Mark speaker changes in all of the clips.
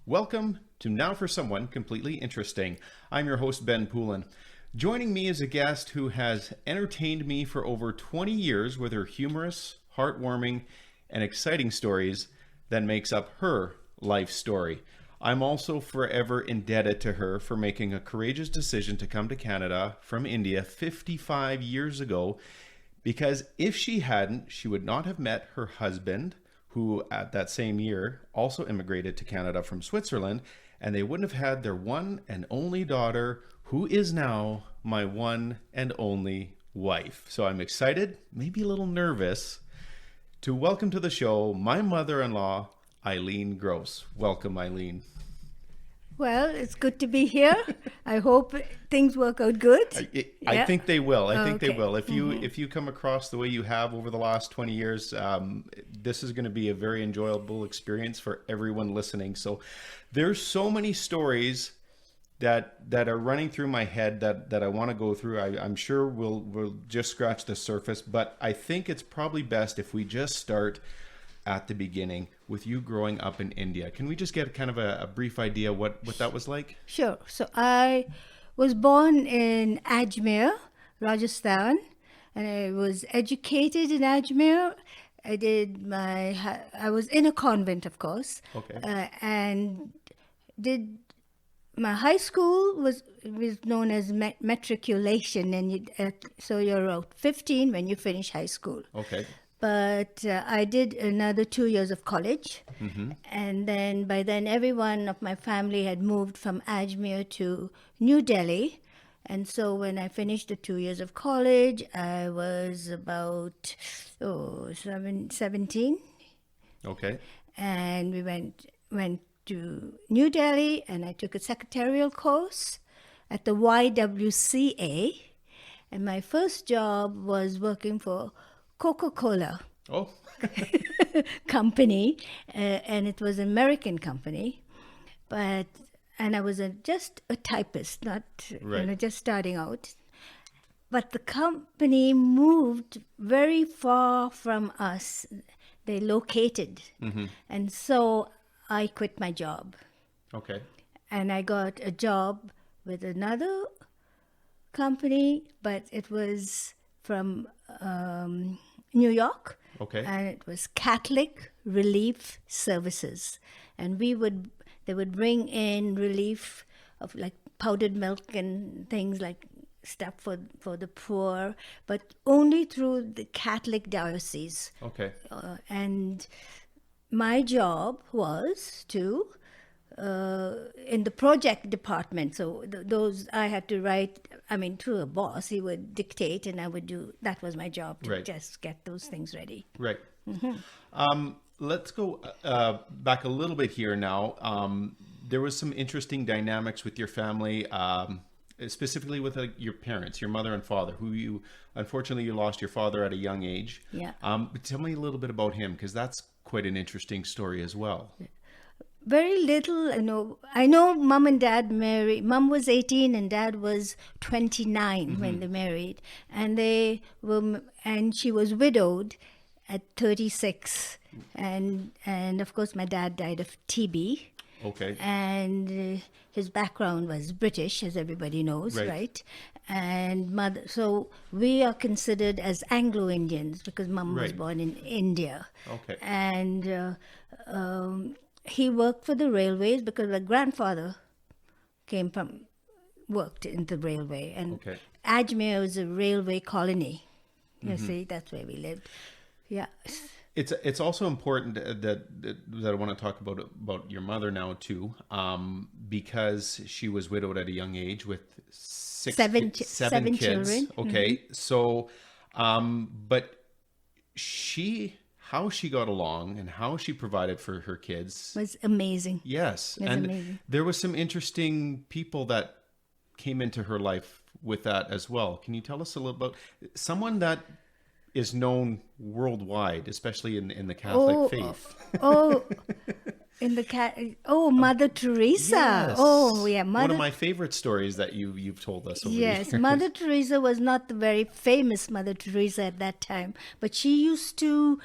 Speaker 1: Welcome to Now for Someone Completely Interesting. I'm your host, Ben Poulin. Joining me is a guest who has entertained me for over 20 years with her humorous, heartwarming, and exciting stories that makes up her life story. I'm also forever indebted to her for making a courageous decision to come to Canada from India 55 years ago, because if she hadn't, she would not have met her husband, who at that same year also immigrated to Canada from Switzerland, and they wouldn't have had their one and only daughter, who is now my one and only wife. So I'm excited, maybe a little nervous, to welcome to the show my mother-in-law, Eileen Gross. Welcome, Eileen.
Speaker 2: Well, it's good to be here. I hope things work out good.
Speaker 1: I think they will. I think they
Speaker 2: Okay.
Speaker 1: will. If you come across the way you have over the last 20 years, this is going to be a very enjoyable experience for everyone listening. So there's so many stories that are running through my head that I want to go through. I'm sure we'll just scratch the surface, but I think it's probably best if we just start at the beginning with you growing up in India. Can we just get kind of a brief idea what that was like?
Speaker 2: Sure. So I was born in Ajmer, Rajasthan, and I was educated in Ajmer. I was in a convent, of course.
Speaker 1: Okay.
Speaker 2: And did my high school was known as matriculation, and so you're out 15 when you finish high school.
Speaker 1: Okay.
Speaker 2: But I did another 2 years of college. And then by then everyone of my family had moved from Ajmer to New Delhi. And so when I finished the 2 years of college, I was about 17.
Speaker 1: Okay.
Speaker 2: And we went to New Delhi, and I took a secretarial course at the YWCA. And my first job was working for Coca-Cola
Speaker 1: Oh.
Speaker 2: company, and it was an American company, and I was just a typist, not
Speaker 1: Right.
Speaker 2: just starting out. But the company moved very far from us. They located, and so I quit my job,
Speaker 1: Okay.
Speaker 2: and I got a job with another company, but it was from New York.
Speaker 1: Okay.
Speaker 2: And it was Catholic Relief Services, and they would bring in relief of like powdered milk and things like stuff for the poor, but only through the Catholic diocese.
Speaker 1: Okay.
Speaker 2: And my job was to in the project department. So those I had to write. I mean, through a boss, he would dictate, and I would do. That was my job to
Speaker 1: Right.
Speaker 2: just get those things ready.
Speaker 1: Right. Let's go back a little bit here now. There was some interesting dynamics with your family, specifically with your parents, your mother and father, who unfortunately you lost your father at a young age.
Speaker 2: Yeah.
Speaker 1: But tell me a little bit about him, because that's quite an interesting story as well.
Speaker 2: Very little. I know mom and dad married. Mom was 18 and dad was 29 when they married, and and she was widowed at 36, and of course my dad died of TB.
Speaker 1: Okay.
Speaker 2: And his background was British, as everybody knows,
Speaker 1: Right.
Speaker 2: right? And mother, so we are considered as Anglo-Indians because mom was
Speaker 1: Right.
Speaker 2: born in India.
Speaker 1: Okay.
Speaker 2: And he worked for the railways because my grandfather worked in the railway. And
Speaker 1: Okay.
Speaker 2: Ajmer was a railway colony. You see, that's where we lived. Yeah.
Speaker 1: It's also important that I want to talk about your mother now too, because she was widowed at a young age with seven kids.
Speaker 2: children.
Speaker 1: Okay, so but how she got along and how she provided for her kids
Speaker 2: Was amazing.
Speaker 1: Yes,
Speaker 2: It's
Speaker 1: and
Speaker 2: amazing.
Speaker 1: there was some interesting people that came into her life with that as well. Can you tell us a little about someone that is known worldwide, especially in the Catholic faith?
Speaker 2: Mother Theresa.
Speaker 1: Yes.
Speaker 2: Oh, yeah,
Speaker 1: One
Speaker 2: Mother.
Speaker 1: of my favorite stories that you've told us over
Speaker 2: Yes,
Speaker 1: the years.
Speaker 2: Mother Teresa was not the very famous Mother Teresa at that time, but she used to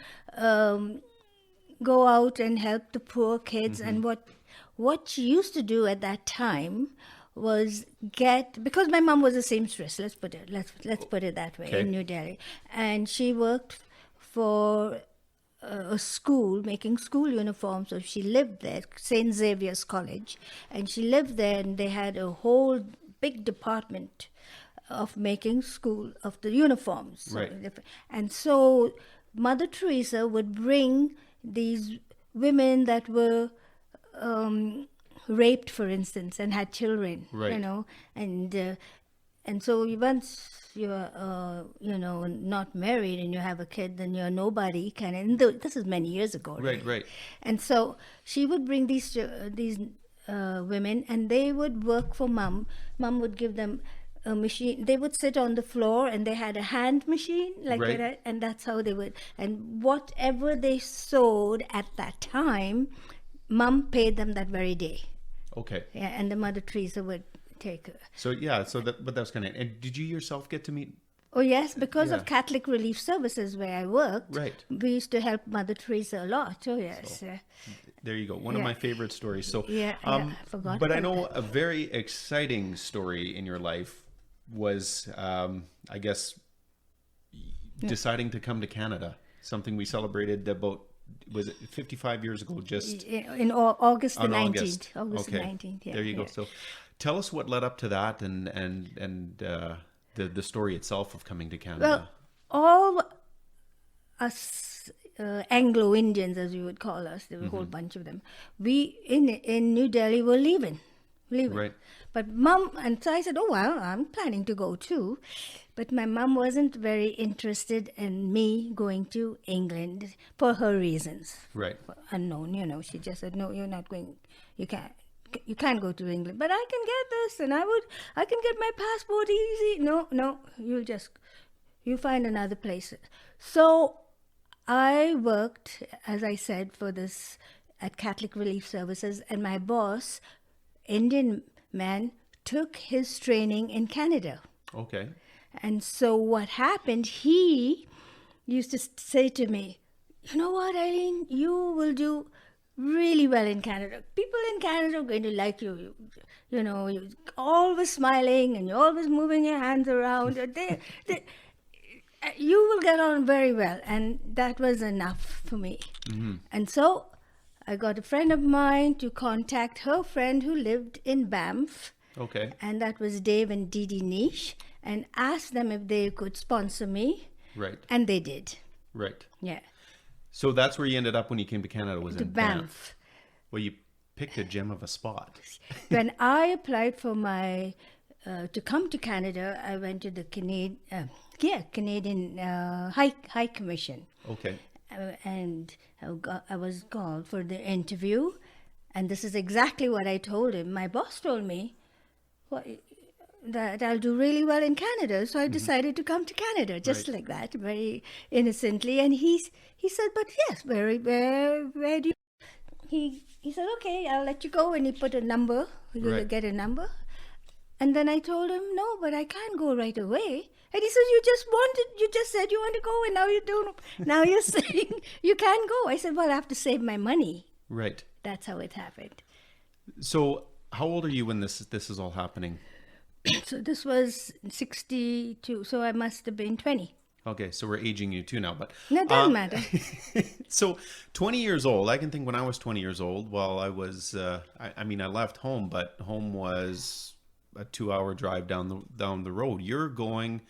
Speaker 2: go out and help the poor kids. And what she used to do at that time was because my mom was a seamstress. Let's put it that way,
Speaker 1: Okay.
Speaker 2: in New Delhi, and she worked for a school making school uniforms. So she lived there, St. Xavier's College, and she lived there, and they had a whole big department of making school of the uniforms. So
Speaker 1: Right.
Speaker 2: And so Mother Teresa would bring these women that were raped, for instance, and had children,
Speaker 1: Right.
Speaker 2: and so once you're, not married and you have a kid, then you're nobody, kind of. And this is many years ago,
Speaker 1: Right.
Speaker 2: And so she would bring these women, and they would work for mom. Mom would give them a machine. They would sit on the floor, and they had a hand machine, like
Speaker 1: Right.
Speaker 2: that, and that's how they would. And whatever they sewed at that time, Mom paid them that very day.
Speaker 1: Okay.
Speaker 2: Yeah, and the Mother Teresa would take her.
Speaker 1: So yeah, but that's kind of. And did you yourself get to meet?
Speaker 2: Oh yes, because
Speaker 1: Yeah.
Speaker 2: of Catholic Relief Services where I worked,
Speaker 1: Right.
Speaker 2: we used to help Mother Teresa a lot. Oh yes.
Speaker 1: There you go. One of
Speaker 2: Yeah.
Speaker 1: my favorite stories. So
Speaker 2: Yeah, I forgot
Speaker 1: But I
Speaker 2: about
Speaker 1: know a very exciting story in your life was, I guess, deciding to come to Canada. Something we celebrated about, was it 55 years ago? Just
Speaker 2: In August the
Speaker 1: on
Speaker 2: 19th.
Speaker 1: August.
Speaker 2: August
Speaker 1: Okay.
Speaker 2: the 19th. Yeah,
Speaker 1: There you go.
Speaker 2: yeah.
Speaker 1: So, tell us what led up to that, and the story itself of coming to Canada.
Speaker 2: Well, all us Anglo-Indians, as you would call us, there were a whole bunch of them. We in New Delhi were leaving.
Speaker 1: Right.
Speaker 2: But Mom, and so I said, oh well, I'm planning to go too. But my mom wasn't very interested in me going to England for her reasons.
Speaker 1: Right.
Speaker 2: Unknown, she just said, no, you're not going. You can't go to England. But I can get this, and I can get my passport easy. No, you find another place. So I worked, as I said, for this at Catholic Relief Services, and my boss, Indian man, took his training in Canada.
Speaker 1: Okay.
Speaker 2: And so what happened, he used to say to me, you know what, Eileen, you will do really well in Canada. People in Canada are going to like you. You're always smiling and you're always moving your hands around. You will get on very well. And that was enough for me. Mm-hmm. And so I got a friend of mine to contact her friend who lived in Banff.
Speaker 1: Okay.
Speaker 2: And that was Dave and Dee Dee Niche, and asked them if they could sponsor me.
Speaker 1: Right.
Speaker 2: And they did.
Speaker 1: Right.
Speaker 2: Yeah.
Speaker 1: So that's where you ended up when you came to Canada, was
Speaker 2: To
Speaker 1: in
Speaker 2: Banff.
Speaker 1: Well, you picked a gem of a spot.
Speaker 2: When I applied for my to come to Canada, I went to the Canadian High Commission.
Speaker 1: Okay.
Speaker 2: And I was called for the interview, and this is exactly what I told him. My boss told me that I'll do really well in Canada, so I decided to come to Canada, just
Speaker 1: Right.
Speaker 2: like that, very innocently. And he said, "But yes, where do you?" He said, "Okay, I'll let you go," and he put a number. You'll
Speaker 1: Right.
Speaker 2: get a number. And then I told him, "No, but I can't go right away." And he said, you just said you want to go, and now you don't. Now you're saying you can't go. I said, well, I have to save my money.
Speaker 1: Right.
Speaker 2: That's how it happened.
Speaker 1: So how old are you when this is all happening?
Speaker 2: So this was 62. So I must have been 20.
Speaker 1: Okay, so we're aging you too now, but
Speaker 2: No, it doesn't matter.
Speaker 1: So 20 years old, I can think when I was 20 years old, well, I was, I left home, but home was a 2-hour drive down the road. You're going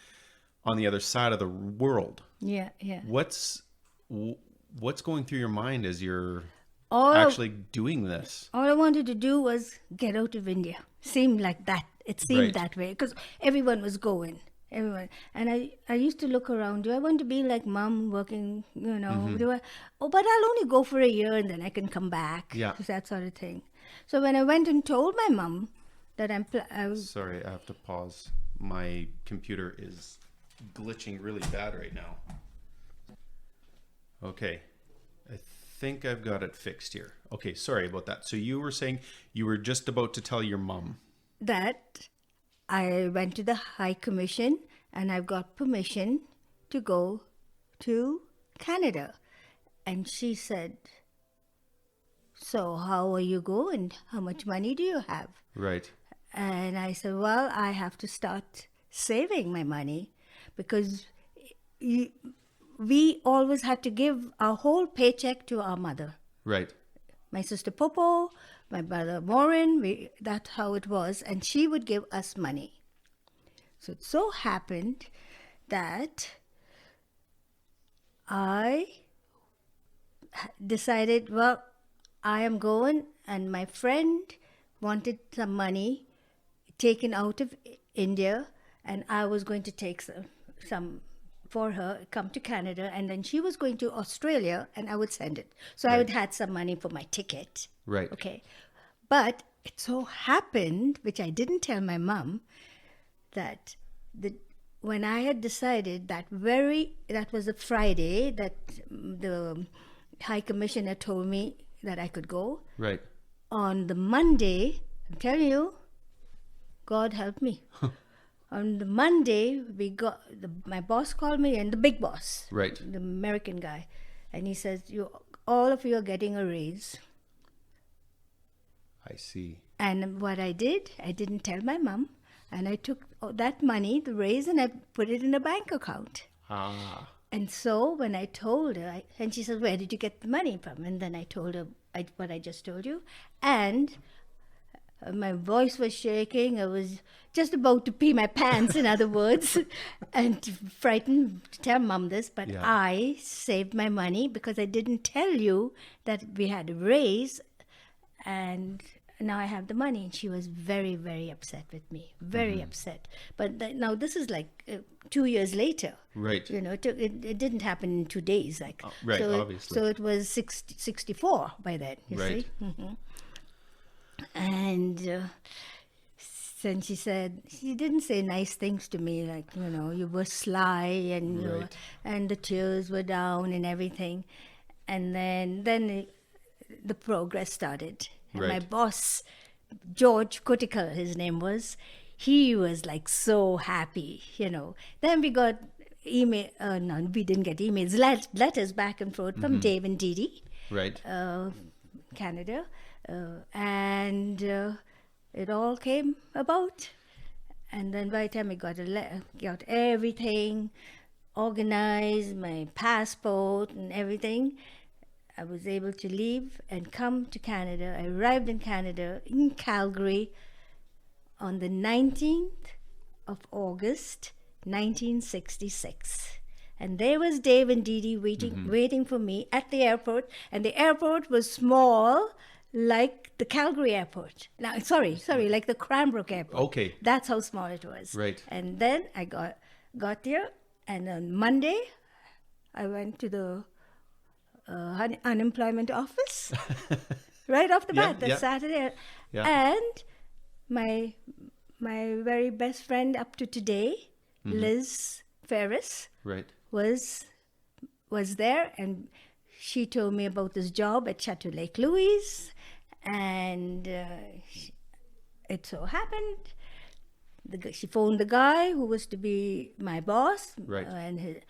Speaker 1: on the other side of the world.
Speaker 2: Yeah.
Speaker 1: What's going through your mind as you're
Speaker 2: All
Speaker 1: actually doing this?
Speaker 2: I wanted to do was get out of India. Seemed like that. It seemed
Speaker 1: Right.
Speaker 2: that way because everyone was going. Everyone. And I used to look around. Do I want to be like Mom working, but I'll only go for a year and then I can come back.
Speaker 1: Yeah.
Speaker 2: That sort of thing. So when I went and told my mom that I was
Speaker 1: Sorry, I have to pause. My computer is glitching really bad right now. Okay. I think I've got it fixed here. Okay, sorry about that. So you were saying you were just about to tell your mom.
Speaker 2: that I went to the High Commission and I've got permission to go to Canada. And she said, so how are you going? How much money do you have?
Speaker 1: Right.
Speaker 2: And I said, well, I have to start saving my money because we always had to give our whole paycheck to our mother.
Speaker 1: Right.
Speaker 2: My sister Popo, my brother Maureen, that's how it was. And she would give us money. So it so happened that I decided, well, I am going, and my friend wanted some money taken out of India, and I was going to take some for her, come to Canada, and then she was going to Australia, and I would send it. So I would had some money for my ticket.
Speaker 1: Right.
Speaker 2: Okay. But it so happened, which I didn't tell my mom, that when I had decided that was a Friday that the High Commissioner told me that I could go.
Speaker 1: Right.
Speaker 2: On the Monday, I'm telling you, God help me. On the Monday, my boss called me, and the big boss,
Speaker 1: Right.
Speaker 2: the American guy, and he says, all of you are getting a raise.
Speaker 1: I see.
Speaker 2: And what I did, I didn't tell my mom, and I took that money, the raise, and I put it in a bank account.
Speaker 1: Ah.
Speaker 2: And so when I told her, and she said, where did you get the money from? And then I told her what I just told you. And my voice was shaking. I was just about to pee my pants, in other words, and frightened to tell Mom this. But
Speaker 1: Yeah.
Speaker 2: I saved my money because I didn't tell you that we had a raise. And now I have the money. And she was very, very upset with me. Very upset. But now this is like 2 years later.
Speaker 1: Right.
Speaker 2: You know, it didn't happen in 2 days. Like
Speaker 1: right,
Speaker 2: so
Speaker 1: obviously.
Speaker 2: So it was 64 by then, you
Speaker 1: Right.
Speaker 2: see. And then she said, she didn't say nice things to me, like, you were sly, and
Speaker 1: Right.
Speaker 2: and the tears were down and everything. And then the progress started. And my
Speaker 1: Right.
Speaker 2: boss, George Cuticle, his name was, he was like so happy, Then we got email, no, we didn't get emails, letters back and forth from Dave and Dee Dee,
Speaker 1: Right.
Speaker 2: Canada, and it all came about. And then by the time I got everything organized, my passport and everything, I was able to leave and come to Canada. I arrived in Canada, in Calgary, on the 19th of August, 1966. And there was Dave and Dee Dee waiting for me at the airport. And the airport was small, like the Calgary airport. No, sorry, like the Cranbrook airport.
Speaker 1: Okay.
Speaker 2: That's how small it was.
Speaker 1: Right.
Speaker 2: And then I got there, and on Monday, I went to the unemployment office right off the
Speaker 1: Yeah,
Speaker 2: bat. That
Speaker 1: yeah.
Speaker 2: Saturday.
Speaker 1: Yeah.
Speaker 2: And my very best friend up to today, Liz Ferris,
Speaker 1: Right.
Speaker 2: was there, and she told me about this job at Chateau Lake Louise, and it so happened she phoned the guy who was to be my boss,
Speaker 1: Right.
Speaker 2: and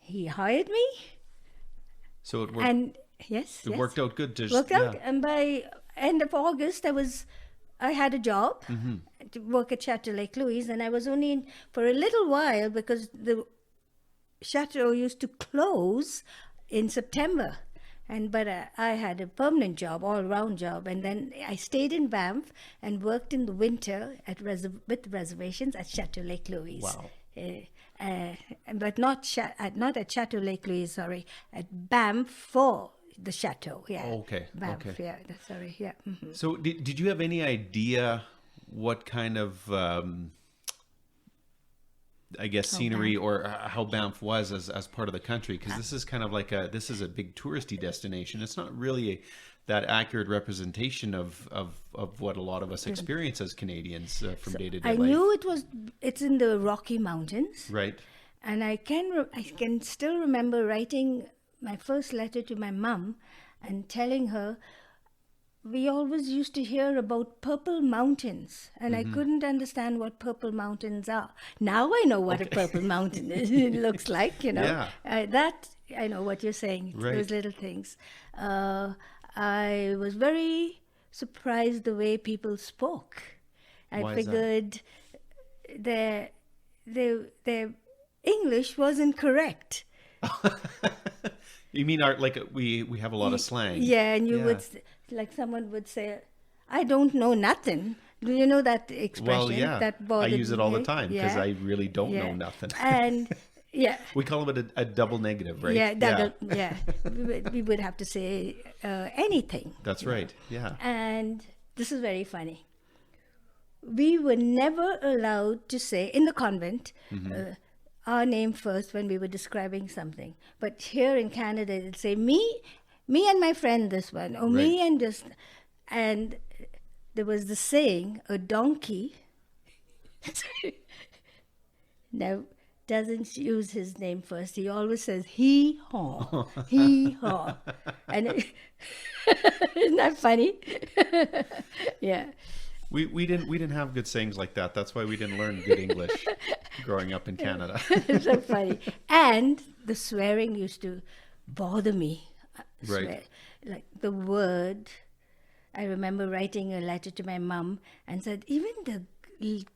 Speaker 2: he hired me.
Speaker 1: So it worked.
Speaker 2: And yes,
Speaker 1: It worked out good.
Speaker 2: Worked out, and by end of August, I had a job to work at Chateau Lake Louise, and I was only in for a little while because the chateau used to close in September, but I had a permanent job, all-round job, and then I stayed in Banff and worked in the winter with reservations at Chateau Lake Louise.
Speaker 1: Wow.
Speaker 2: But not at Chateau Lake Louise, sorry, at Banff for the chateau. Yeah.
Speaker 1: Oh, okay.
Speaker 2: Banff,
Speaker 1: Okay.
Speaker 2: yeah. Sorry, yeah.
Speaker 1: So did you have any idea what kind of, I guess, scenery or how Banff was as part of the country? Because this is kind of like this is a big touristy destination. It's not really that accurate representation of what a lot of us experience as Canadians from day to day
Speaker 2: I
Speaker 1: life.
Speaker 2: knew it's in the Rocky Mountains.
Speaker 1: Right.
Speaker 2: And I can still remember writing my first letter to my mum and telling her, we always used to hear about purple mountains, and I couldn't understand what purple mountains are. Now I know what a purple mountain it looks like,
Speaker 1: Yeah.
Speaker 2: that I know what you're saying.
Speaker 1: Right.
Speaker 2: Those little things. I was very surprised the way people spoke. I
Speaker 1: Why is that?
Speaker 2: figured their English wasn't correct.
Speaker 1: You mean we have a lot of slang?
Speaker 2: Yeah, and you
Speaker 1: Yeah.
Speaker 2: would, like someone would say, I don't know nothing. Do you know that expression?
Speaker 1: Well, yeah.
Speaker 2: That
Speaker 1: I
Speaker 2: bothered
Speaker 1: use it all the
Speaker 2: me?
Speaker 1: time because
Speaker 2: Yeah.
Speaker 1: I really don't
Speaker 2: Yeah.
Speaker 1: know nothing.
Speaker 2: And yeah.
Speaker 1: We call it a double negative, right?
Speaker 2: Yeah, yeah. We would have to say anything.
Speaker 1: That's right. Yeah.
Speaker 2: And this is very funny. We were never allowed to say in the convent our name first when we were describing something. But here in Canada, they'd say me and my friend this one, or me
Speaker 1: Right.
Speaker 2: and this. And there was the saying, a donkey now doesn't use his name first. He always says he haw, he haw. And isn't that funny? Yeah.
Speaker 1: We didn't have good sayings like that. That's why we didn't learn good English growing up in Canada.
Speaker 2: It's so funny. And the swearing used to bother me.
Speaker 1: Right.
Speaker 2: Like the word, I remember writing a letter to my mom and said, even the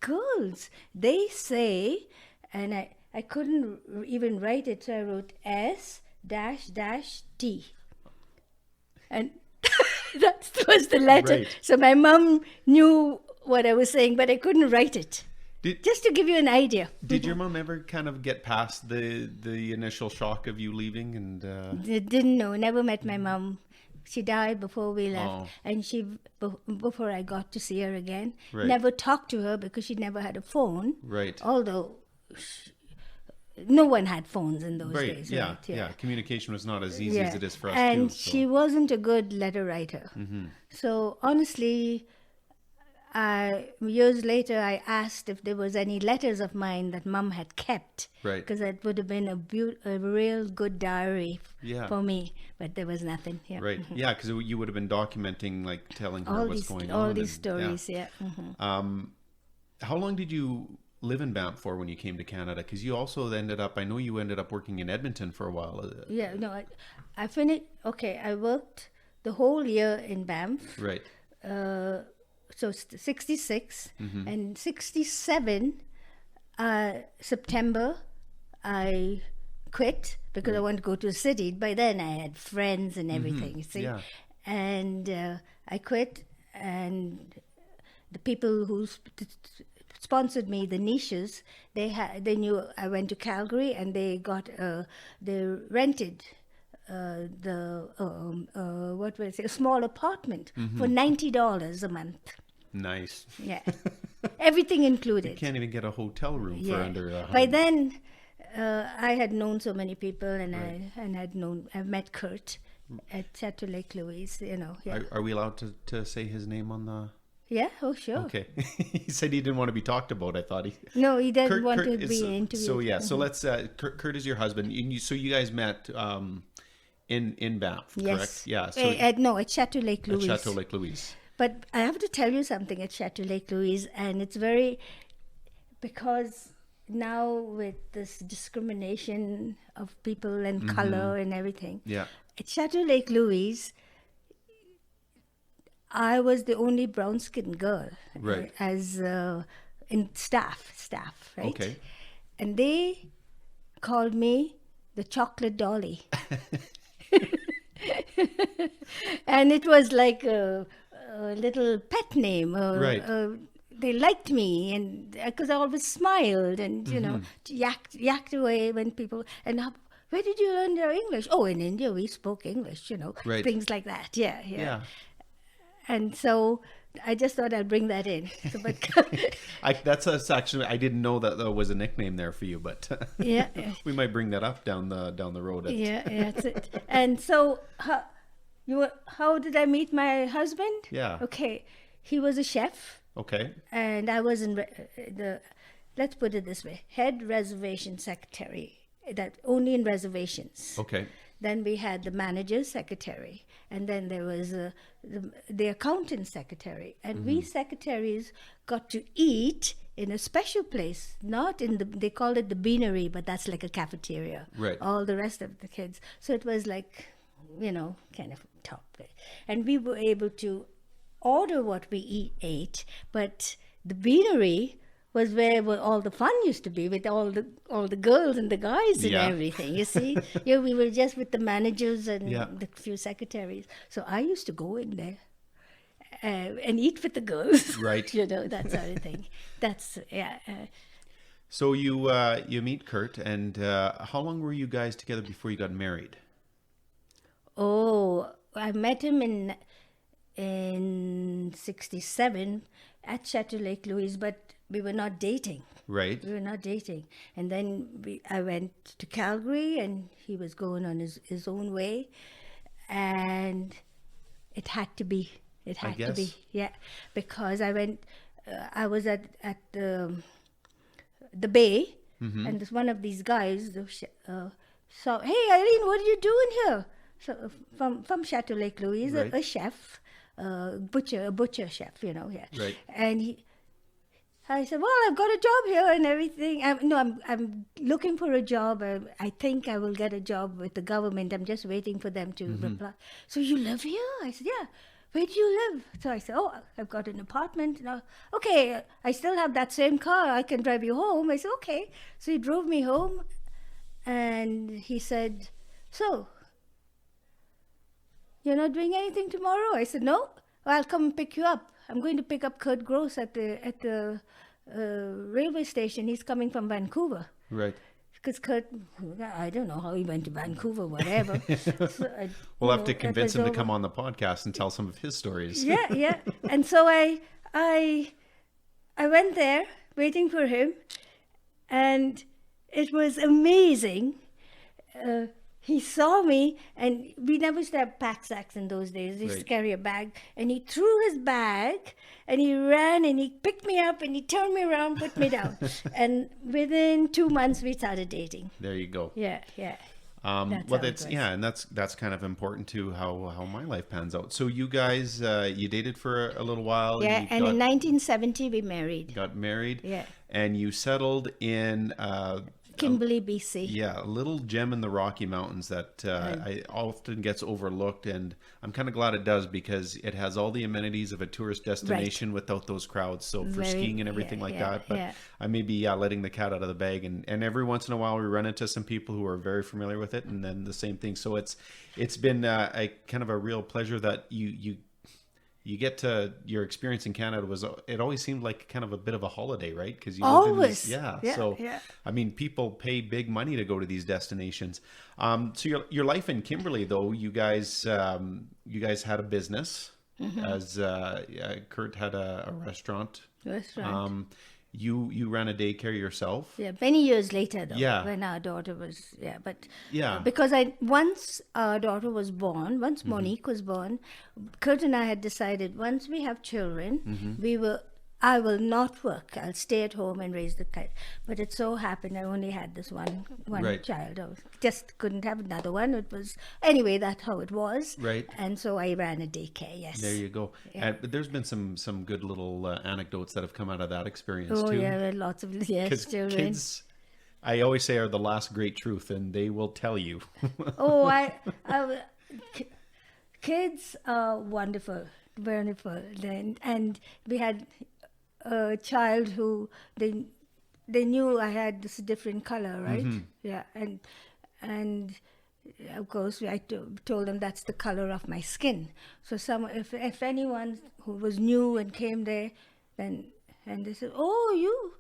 Speaker 2: girls, they say, and I couldn't even write it, so I wrote S-T. And that was the letter.
Speaker 1: Right.
Speaker 2: So my mom knew what I was saying, but I couldn't write it.
Speaker 1: Did
Speaker 2: Just to give you an idea.
Speaker 1: your mom ever kind of get past the initial shock of you leaving and
Speaker 2: Didn't know, never met my mom. She died before we left,
Speaker 1: Oh.
Speaker 2: and before I got to see her again.
Speaker 1: Right.
Speaker 2: Never talked to her because she never had a phone.
Speaker 1: Right.
Speaker 2: Although no one had phones in those
Speaker 1: Right.
Speaker 2: days.
Speaker 1: Yeah.
Speaker 2: right?
Speaker 1: Yeah. Communication was not as easy as it is for us
Speaker 2: And
Speaker 1: too. So.
Speaker 2: she wasn't a good letter writer. So honestly, years later, I asked if there was any letters of mine that Mum had kept,
Speaker 1: Right.
Speaker 2: because it would have been a real good diary
Speaker 1: Yeah.
Speaker 2: for me. But there was nothing. Yeah.
Speaker 1: Right. Yeah, because you would have been documenting, like telling her what's going on.
Speaker 2: All these
Speaker 1: and-
Speaker 2: stories. Yeah.
Speaker 1: How long did you live in Banff for when you came to Canada? Because you also ended up, I know you ended up working in Edmonton for a while.
Speaker 2: Yeah. No, I finished. Okay, I worked the whole year in Banff.
Speaker 1: Right.
Speaker 2: So 66 and 67 September I quit because I wanted to go to the city. By then I had friends and everything, you see.
Speaker 1: Yeah.
Speaker 2: And I quit, and the people who sponsored me, the niches, they knew I went to Calgary, and they rented what would I say, a small apartment for $90 a month.
Speaker 1: Nice.
Speaker 2: Yeah, everything included.
Speaker 1: Can't even get a hotel room for under a
Speaker 2: By
Speaker 1: $100.
Speaker 2: then, I had known so many people, and I've met Kurt at Chateau Lake Louise. You know, yeah,
Speaker 1: Are we allowed to say his name on the?
Speaker 2: yeah, oh sure.
Speaker 1: Okay. He said he didn't want to be talked about. I thought he.
Speaker 2: No, he doesn't
Speaker 1: Kurt-
Speaker 2: want
Speaker 1: Kurt
Speaker 2: to
Speaker 1: is-
Speaker 2: be interviewed.
Speaker 1: So yeah, so let's. Kurt is your husband. So you guys met in Banff,
Speaker 2: Yes.
Speaker 1: correct? Yeah. So
Speaker 2: at Chateau Lake
Speaker 1: at
Speaker 2: Louise.
Speaker 1: Chateau Lake Louise.
Speaker 2: But I have to tell you something at Chateau Lake Louise, and it's because now with this discrimination of people and color and everything,
Speaker 1: Yeah.
Speaker 2: at Chateau Lake Louise, I was the only brown-skinned girl,
Speaker 1: Right.
Speaker 2: as in staff, right?
Speaker 1: Okay.
Speaker 2: And they called me the chocolate dolly. And it was like a little pet name.
Speaker 1: Right.
Speaker 2: They liked me, and because I always smiled and yacked away when people. And where did you learn your English? Oh, in India we spoke English.
Speaker 1: Right.
Speaker 2: Things like that. Yeah.
Speaker 1: Yeah.
Speaker 2: And so I just thought I'd bring that in. So, but
Speaker 1: That's actually, I didn't know that was a nickname there for you, but
Speaker 2: yeah.
Speaker 1: we might bring that up down the road.
Speaker 2: Yeah, that's it. And so, how did I meet my husband?
Speaker 1: Yeah.
Speaker 2: Okay, he was a chef,
Speaker 1: Okay.
Speaker 2: and I was in let's put it this way, head reservation secretary. That only in reservations.
Speaker 1: Okay.
Speaker 2: Then we had the manager's secretary, and then there was the accountant secretary, and we secretaries got to eat in a special place, not in they called it the beanery, but that's like a cafeteria.
Speaker 1: Right.
Speaker 2: All the rest of the kids. So it was like kind of top. And we were able to order what we ate, but the beanery was where all the fun used to be, with all the girls and the guys and everything. You see, we were just with the managers and the few secretaries. So I used to go in there and eat with the girls,
Speaker 1: right?
Speaker 2: That sort of thing. That's
Speaker 1: So you meet Kurt, and how long were you guys together before you got married?
Speaker 2: Oh, I met him in '67 at Chateau Lake Louise, but we were not dating.
Speaker 1: Right.
Speaker 2: We were not dating. And then I went to Calgary, and he was going on his own way. And it had to be. It had to be. Yeah. Because I was at the Bay, and this one of these guys saw, "Hey, Eileen, what are you doing here?" So from Chateau Lake Louise,
Speaker 1: right.
Speaker 2: a chef, a butcher chef,
Speaker 1: Right.
Speaker 2: And I said, "Well, I've got a job here and everything. I'm looking for a job. I think I will get a job with the government. I'm just waiting for them to reply." "So you live here?" I said, "Yeah." "Where do you live?" So I said, "Oh, I've got an apartment." "Okay, I still have that same car. I can drive you home." I said, "Okay." So he drove me home, and he said, "So, you're not doing anything tomorrow?" I said, "No. Well, I'll come and pick you up. I'm going to pick up Kurt Gross at the railway station. He's coming from Vancouver."
Speaker 1: Right.
Speaker 2: Because Kurt, I don't know how he went to Vancouver, whatever. So
Speaker 1: we'll have to convince him to come on the podcast and tell some of his stories.
Speaker 2: Yeah. And so I went there waiting for him, and it was amazing. He saw me, and we never used to have pack sacks in those days. We used to carry a bag, and he threw his bag, and he ran, and he picked me up, and he turned me around, put me down. And within 2 months, we started dating.
Speaker 1: There you go.
Speaker 2: Yeah.
Speaker 1: And that's kind of important to how my life pans out. So you guys, you dated for a little while.
Speaker 2: Yeah, and in 1970 we married.
Speaker 1: Got married.
Speaker 2: Yeah.
Speaker 1: And you settled in
Speaker 2: Kimberley, BC.
Speaker 1: Yeah, a little gem in the Rocky Mountains that I often gets overlooked, and I'm kind of glad it does, because it has all the amenities of a tourist destination without those crowds. So for skiing and everything that. But I may be letting the cat out of the bag, and every once in a while we run into some people who are very familiar with it, and then the same thing. So it's been a kind of a real pleasure that you get to your experience in Canada it always seemed like kind of a bit of a holiday, right? Because you
Speaker 2: always,
Speaker 1: I mean, people pay big money to go to these destinations. So your life in Kimberley, though, you guys had a business, as Kurt had a restaurant. You ran a daycare yourself.
Speaker 2: Yeah, many years later, though. Yeah. When our daughter was, because once our daughter was born, once Monique was born, Kurt and I had decided, once we have children, I will not work. I'll stay at home and raise the kid. But it so happened I only had this one child. I just couldn't have another one. Anyway, that's how it was.
Speaker 1: Right.
Speaker 2: And so I ran a daycare, yes.
Speaker 1: There you go. Yeah. But there's been some good little anecdotes that have come out of that experience, too.
Speaker 2: Oh, yeah, lots of children.
Speaker 1: Kids, I always say, are the last great truth, and they will tell you.
Speaker 2: Kids are wonderful. And we had a child who they knew I had this different color, right? Yeah, and of course I told them that's the color of my skin. So if anyone who was new and came there, and they said, "Oh,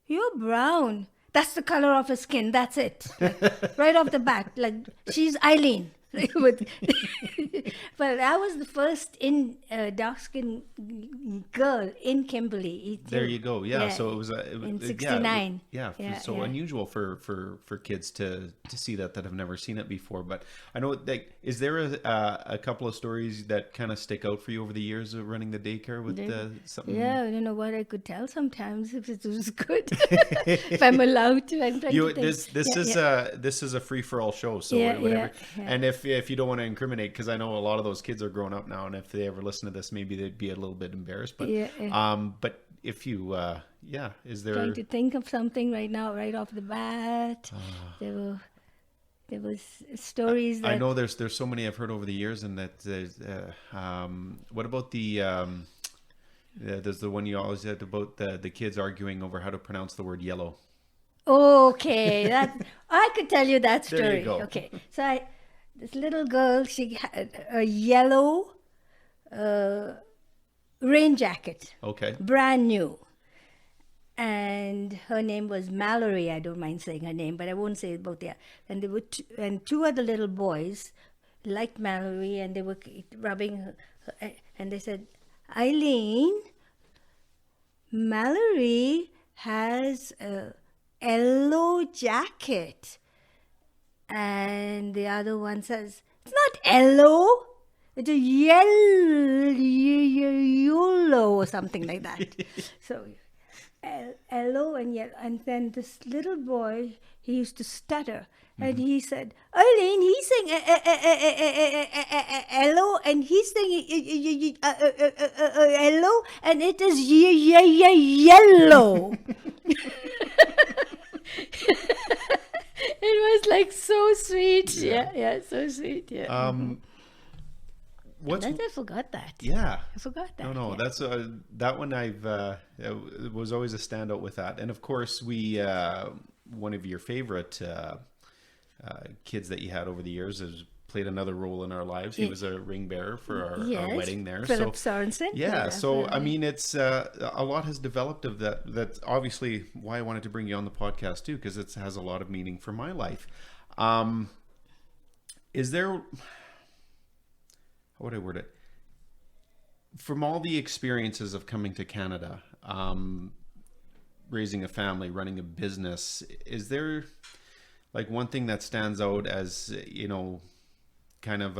Speaker 2: you're brown. That's the color of her skin. That's it." Like, right off the bat, like, she's Eileen. But I was the first dark-skinned girl in Kimberley.
Speaker 1: There you go. Yeah. So it was
Speaker 2: in '69.
Speaker 1: Unusual for kids to see that have never seen it before. But I know, is there a couple of stories that kind of stick out for you over the years of running the daycare with something?
Speaker 2: Yeah, I don't know what I could tell sometimes if it was good. If I'm allowed to. I'm trying to think.
Speaker 1: This is a free for all show. So whatever. And if you don't want to incriminate, because I know a lot of those kids are grown up now, and if they ever listen to this, maybe they'd be a little bit embarrassed. But but if you is there,
Speaker 2: trying to think of something right now, right off the bat? there was stories that
Speaker 1: I know there's so many I've heard over the years, and that there's, what about there's the one you always had about the kids arguing over how to pronounce the word yellow.
Speaker 2: Okay, that I could tell you that story.
Speaker 1: There you go.
Speaker 2: Okay, so this little girl, she had a yellow rain jacket,
Speaker 1: Okay.
Speaker 2: brand new, and her name was Mallory. I don't mind saying her name, but I won't say about that. And there were two other little boys liked Mallory, and they were rubbing her, and they said, Eileen, Mallory has a yellow jacket. And the other one says, it's not yellow, it's a yellow or something like that. So yellow and yellow. And then this little boy, he used to stutter. And he said, Eileen, he's saying hello, and he's saying hello, and it is yellow. It was like so sweet. Yeah, so sweet. Yeah. I forgot that.
Speaker 1: Yeah.
Speaker 2: I forgot that.
Speaker 1: No,
Speaker 2: yeah.
Speaker 1: that's that one it was always a standout with that. And of course, one of your favorite kids that you had over the years has played another role in our lives. He was a ring bearer for our wedding there.
Speaker 2: Philip Sorensen.
Speaker 1: Yeah, so I mean, it's a lot has developed of that. That's obviously why I wanted to bring you on the podcast too, because it has a lot of meaning for my life. Is there, how would I word it? From all the experiences of coming to Canada, raising a family, running a business, is there like one thing that stands out as, kind of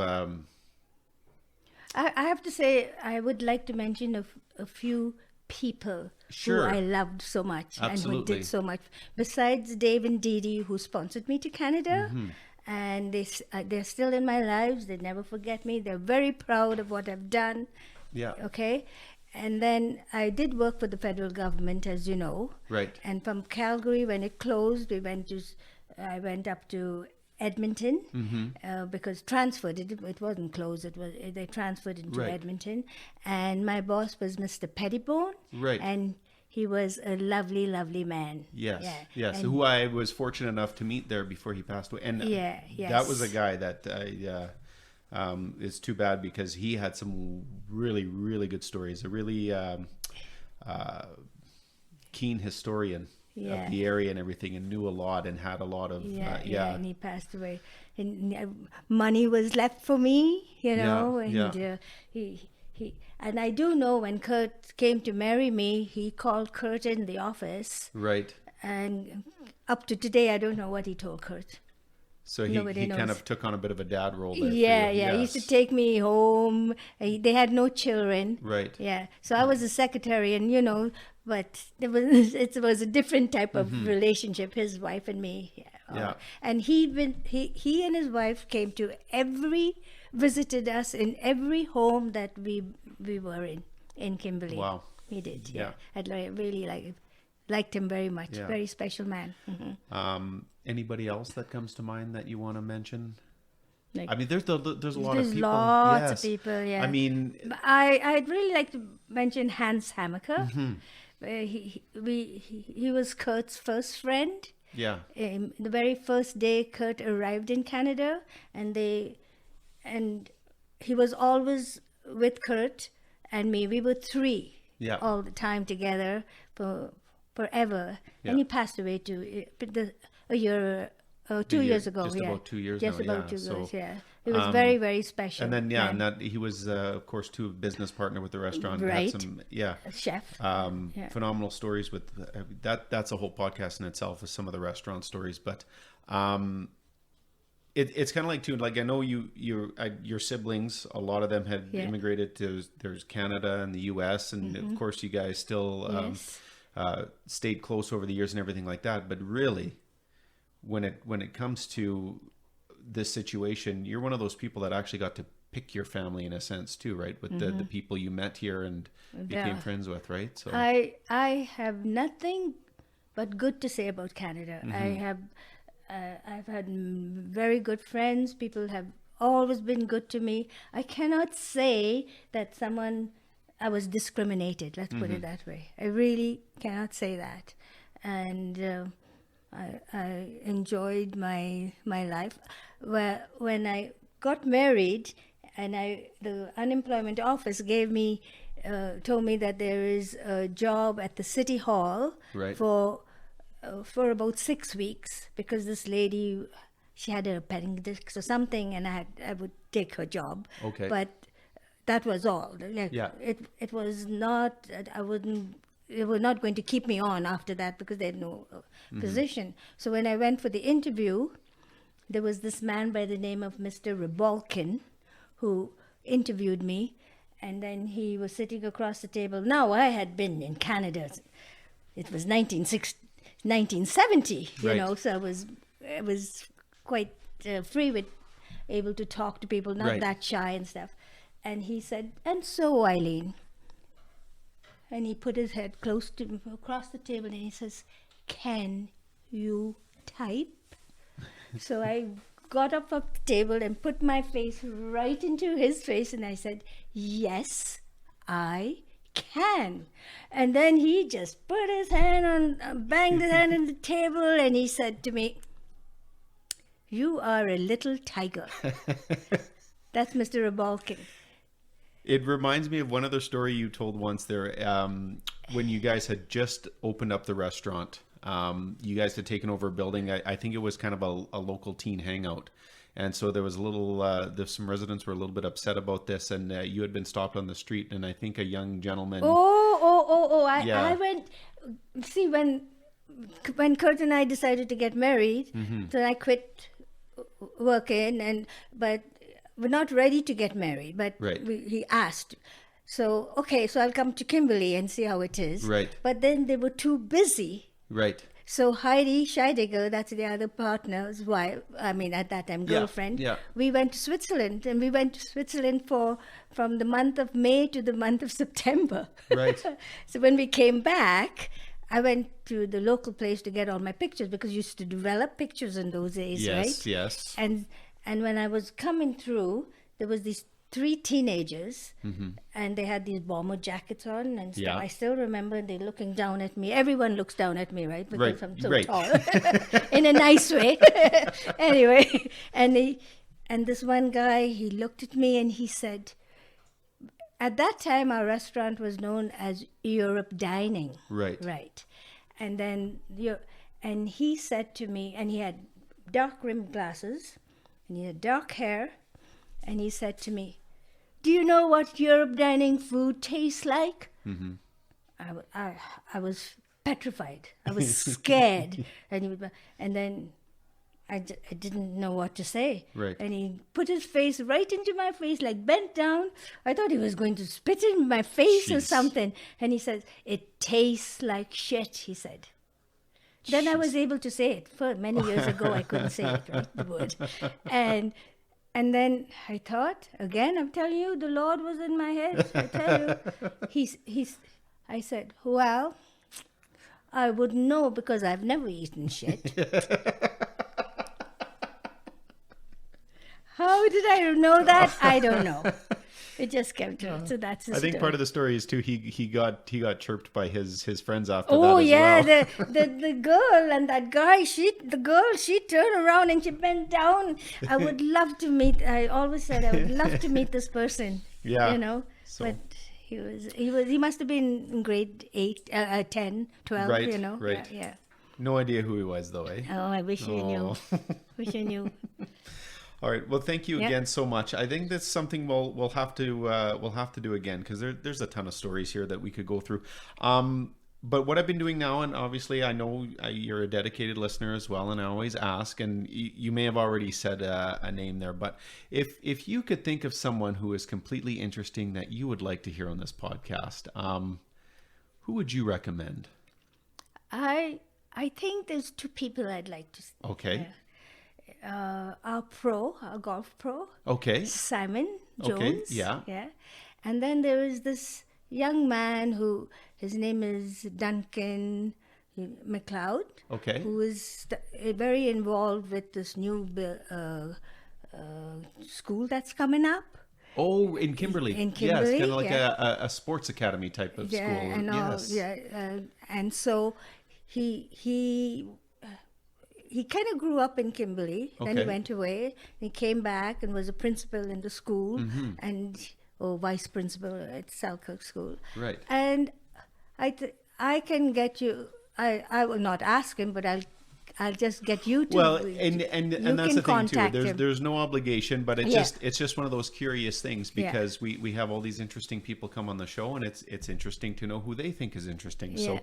Speaker 2: I have to say, I would like to mention a few people
Speaker 1: Sure.
Speaker 2: who I loved so much and who
Speaker 1: Absolutely.
Speaker 2: did so much. Besides Dave and Dee Dee, who sponsored me to Canada, and they're still in my lives. They never forget me. They're very proud of what I've done.
Speaker 1: Yeah.
Speaker 2: Okay. And then I did work for the federal government, as you know.
Speaker 1: Right.
Speaker 2: And from Calgary, when it closed, I went up to Edmonton because transferred. It wasn't closed. They transferred into
Speaker 1: Right.
Speaker 2: Edmonton, and my boss was Mr. Pettibone.
Speaker 1: Right.
Speaker 2: And he was a lovely, lovely man.
Speaker 1: Yes,
Speaker 2: Yeah.
Speaker 1: yes.
Speaker 2: And
Speaker 1: Who I was fortunate enough to meet there before he passed away, and that was a guy that is too bad because he had some really, really good stories. A really keen historian of the area and everything, and knew a lot and had a lot of
Speaker 2: and he passed away. And money was left for me, and he and I do know when Kurt came to marry me, he called Kurt in the office.
Speaker 1: Right.
Speaker 2: And up to today, I don't know what he told Kurt.
Speaker 1: So he kind of took on a bit of a dad role there.
Speaker 2: Yeah,
Speaker 1: for you.
Speaker 2: He used to take me home. They had no children.
Speaker 1: Right.
Speaker 2: Yeah. So I was a secretary, and but it was a different type of relationship. His wife and me.
Speaker 1: Yeah.
Speaker 2: And he and his wife visited us in every home that we were in Kimberley.
Speaker 1: Wow.
Speaker 2: He did.
Speaker 1: Yeah.
Speaker 2: I'd really liked him very much.
Speaker 1: Yeah.
Speaker 2: Very special man.
Speaker 1: Anybody else that comes to mind that you want to mention?
Speaker 2: Like,
Speaker 1: I mean, there's a lot of people.
Speaker 2: There's lots of
Speaker 1: Yes.
Speaker 2: people, yeah.
Speaker 1: I mean,
Speaker 2: I'd really like to mention Hans Hammaker. He was Kurt's first friend.
Speaker 1: yeah,
Speaker 2: The very first day Kurt arrived in Canada, and he was always with Kurt and me. We were three all the time together forever.
Speaker 1: Yeah.
Speaker 2: And he passed away a year. 2 years ago,
Speaker 1: just about 2 years
Speaker 2: just
Speaker 1: now,
Speaker 2: about 2
Speaker 1: so,
Speaker 2: years, yeah. It was very, very special.
Speaker 1: and then and that he was of course too a business partner with the restaurant. and
Speaker 2: Right.
Speaker 1: had some,
Speaker 2: A chef.
Speaker 1: phenomenal stories with that's a whole podcast in itself with some of the restaurant stories, but it's kind of like too, like I know your siblings, a lot of them had immigrated to there's Canada and the US, and of course you guys still
Speaker 2: Yes.
Speaker 1: stayed close over the years and everything like that, but really when it comes to this situation, you're one of those people that actually got to pick your family in a sense too, right? With the people you met here and became friends with, right? So
Speaker 2: I have nothing but good to say about Canada. I've had very good friends. People have always been good to me. I cannot say that I was discriminated. Let's put it that way. I really cannot say that. And I enjoyed my life. When I got married, and the unemployment office told me that there is a job at the city hall
Speaker 1: Right.
Speaker 2: for about 6 weeks, because this lady, she had a appendix or something, and I would take her job.
Speaker 1: Okay.
Speaker 2: But that was all. Like,
Speaker 1: Yeah.
Speaker 2: It was not. They were not going to keep me on after that, because they had no position. So when I went for the interview, there was this man by the name of Mr. Rebolkin who interviewed me, and then he was sitting across the table. Now, I had been in Canada. It was 1970,
Speaker 1: Right.
Speaker 2: so I was quite free with, able to talk to people, not
Speaker 1: Right.
Speaker 2: that shy and stuff. And he said, "And so, Eileen," and he put his head close to across the table, and he says, "Can you type?" So I got up off the table and put my face right into his face, and I said, "Yes, I can." And then he just put his hand on, banged his hand on the table, and he said to me, "You are a little tiger." That's Mr. Rebolkin.
Speaker 1: It reminds me of one other story you told once there, when you guys had just opened up the restaurant. You guys had taken over a building. I think it was kind of a local teen hangout. And so there was some residents were a little bit upset about this, and you had been stopped on the street, and I think a young gentleman.
Speaker 2: I went, see, when Kurt and I decided to get married, so I quit working, but we're not ready to get married, but
Speaker 1: Right.
Speaker 2: he asked. So, okay, so I'll come to Kimberley and see how it is.
Speaker 1: Right.
Speaker 2: But then they were too busy.
Speaker 1: Right.
Speaker 2: So Heidi Scheidegger, that's the other partner's wife, at that time, girlfriend,
Speaker 1: yeah.
Speaker 2: we went to Switzerland, and we went to Switzerland from the month of May to the month of September.
Speaker 1: Right.
Speaker 2: So when we came back, I went to the local place to get all my pictures, because you used to develop pictures in those days,
Speaker 1: Yes.
Speaker 2: right?
Speaker 1: Yes.
Speaker 2: And when I was coming through, there was these 3 teenagers, and they had these bomber jackets on and stuff.
Speaker 1: Yeah.
Speaker 2: I still remember they looking down at me. Everyone looks down at me, right? Because
Speaker 1: Right,
Speaker 2: I'm so
Speaker 1: right.
Speaker 2: tall. In a nice way. Anyway, and this one guy, he looked at me and he said, at that time our restaurant was known as Europe Dining.
Speaker 1: Right.
Speaker 2: Right. And then and he said to me, and he had dark rimmed glasses, and he had dark hair, and he said to me, "Do you know what Europe dining food tastes like?" I was petrified. I was scared. And then I didn't know what to say.
Speaker 1: Right.
Speaker 2: And he put his face right into my face, like bent down. I thought he was going to spit in my face or
Speaker 1: Jeez.
Speaker 2: something. And he says, "It tastes like shit," he said. Then I was able to say it. For many years ago, I couldn't say it, right, the word. And then I thought, again, I'm telling you, the Lord was in my head. I tell you, I said, "Well, I wouldn't know, because I've never eaten shit." How did I know that? I don't know. It just came to it. So that's the
Speaker 1: I think
Speaker 2: story.
Speaker 1: part of the story is too he got chirped by his friends after
Speaker 2: Oh
Speaker 1: that as
Speaker 2: yeah,
Speaker 1: well.
Speaker 2: the girl and that guy. She turned around and she bent down. I would love to meet. I always said I would love to meet this person.
Speaker 1: Yeah. So-
Speaker 2: But he must have been in grade 8, 10, 12.
Speaker 1: Right,
Speaker 2: You know.
Speaker 1: right.
Speaker 2: Yeah.
Speaker 1: No idea who he was though, eh?
Speaker 2: Oh, I wish you knew.
Speaker 1: Oh.
Speaker 2: Wish you knew.
Speaker 1: All right. Well, thank you
Speaker 2: Yeah.
Speaker 1: again so much. I think that's something we'll have to do again, because there's a ton of stories here that we could go through. But what I've been doing now, and obviously I know you're a dedicated listener as well, and I always ask, and you may have already said a name there, but if you could think of someone who is completely interesting that you would like to hear on this podcast, who would you recommend?
Speaker 2: I think there's 2 people I'd like to.
Speaker 1: Okay.
Speaker 2: Our golf pro.
Speaker 1: Okay.
Speaker 2: Simon Jones.
Speaker 1: Okay, yeah.
Speaker 2: Yeah. And then there is this young man his name is Duncan McLeod,
Speaker 1: Okay.
Speaker 2: who is very involved with this new school that's coming up.
Speaker 1: Oh, in Kimberley.
Speaker 2: In
Speaker 1: Yes,
Speaker 2: Kimberley,
Speaker 1: kind of like
Speaker 2: yeah.
Speaker 1: a sports academy type of
Speaker 2: Yeah,
Speaker 1: school.
Speaker 2: and all,
Speaker 1: Yes.
Speaker 2: yeah, and so he kind of grew up in Kimberley. Then he
Speaker 1: Okay.
Speaker 2: went away. He came back and was a principal in the school and vice principal at Selkirk School.
Speaker 1: Right.
Speaker 2: And I can get you. I will not ask him, but I'll just get you to.
Speaker 1: Well,
Speaker 2: you
Speaker 1: and that's
Speaker 2: can
Speaker 1: the thing too.
Speaker 2: contact him.
Speaker 1: There's no obligation, but
Speaker 2: Yeah.
Speaker 1: it's just one of those curious things because we have all these interesting people come on the show, and it's interesting to know who they think is interesting. So,
Speaker 2: Yeah.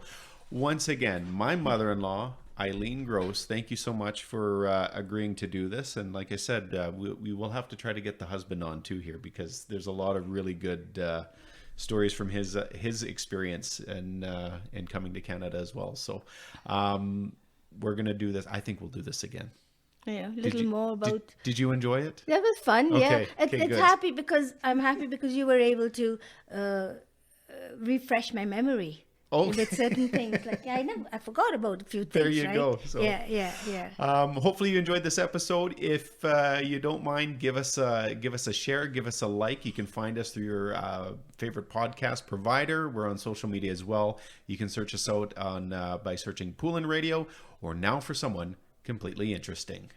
Speaker 1: once again, my mother-in-law, Eileen Gross, thank you so much for agreeing to do this. And like I said, we will have to try to get the husband on too here because there's a lot of really good stories from his experience and coming to Canada as well. So. We're going to do this. I think we'll do this again.
Speaker 2: Yeah, a little more about.
Speaker 1: Did you enjoy it?
Speaker 2: That was fun. Yeah,
Speaker 1: Okay,
Speaker 2: it's
Speaker 1: good.
Speaker 2: happy because I'm happy because you were able to refresh my memory with certain things. Like I forgot about a few things.
Speaker 1: There you
Speaker 2: right?
Speaker 1: go. So,
Speaker 2: yeah.
Speaker 1: Hopefully you enjoyed this episode. If you don't mind, give us a share, give us a like. You can find us through your favorite podcast provider. We're on social media as well. You can search us out on by searching Poolin Radio or Now for Someone Completely Interesting.